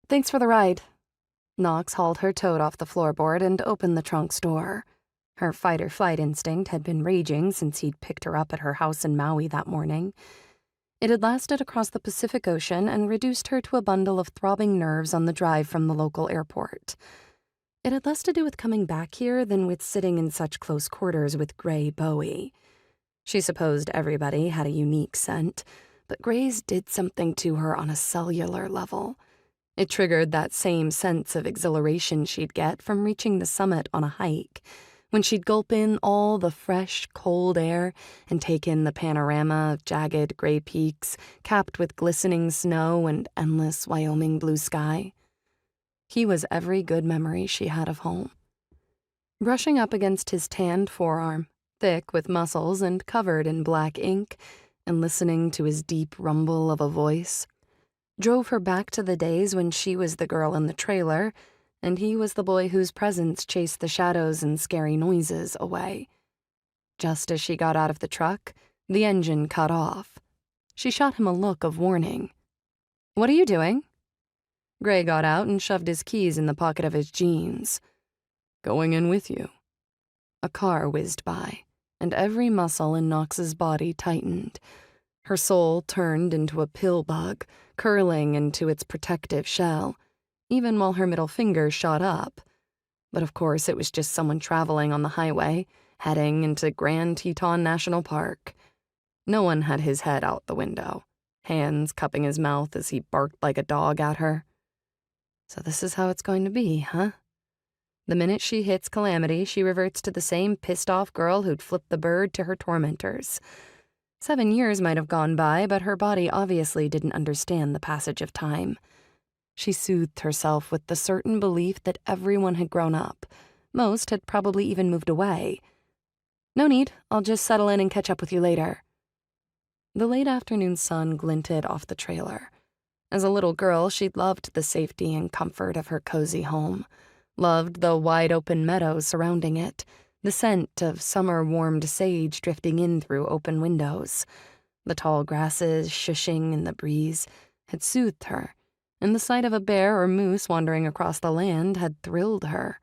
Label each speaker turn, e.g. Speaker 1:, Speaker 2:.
Speaker 1: Thanks for the ride. Knox hauled her tote off the floorboard and opened the trunk's door. Her fight-or-flight instinct had been raging since he'd picked her up at her house in Maui that morning. It had lasted across the Pacific Ocean and reduced her to a bundle of throbbing nerves on the drive from the local airport. It had less to do with coming back here than with sitting in such close quarters with Gray Bowie. She supposed everybody had a unique scent, but Gray's did something to her on a cellular level. It triggered that same sense of exhilaration she'd get from reaching the summit on a hike, when she'd gulp in all the fresh, cold air and take in the panorama of jagged gray peaks capped with glistening snow and endless Wyoming blue sky. He was every good memory she had of home. Brushing up against his tanned forearm, thick with muscles and covered in black ink, and listening to his deep rumble of a voice, drove her back to the days when she was the girl in the trailer and he was the boy whose presence chased the shadows and scary noises away. Just as she got out of the truck, the engine cut off. She shot him a look of warning. "What are you doing?" Gray got out and shoved his keys in the pocket of his jeans. "Going in with you." A car whizzed by, and every muscle in Knox's body tightened. Her soul turned into a pill bug, curling into its protective shell, even while her middle finger shot up. But of course it was just someone traveling on the highway, heading into Grand Teton National Park. No one had his head out the window, hands cupping his mouth as he barked like a dog at her. So this is how it's going to be, huh? The minute she hits calamity, she reverts to the same pissed-off girl who'd flipped the bird to her tormentors. 7 years might have gone by, but her body obviously didn't understand the passage of time. She soothed herself with the certain belief that everyone had grown up. Most had probably even moved away. "No need, I'll just settle in and catch up with you later." The late afternoon sun glinted off the trailer. As a little girl, she'd loved the safety and comfort of her cozy home, loved the wide-open meadows surrounding it, the scent of summer-warmed sage drifting in through open windows. The tall grasses shushing in the breeze had soothed her, and the sight of a bear or moose wandering across the land had thrilled her.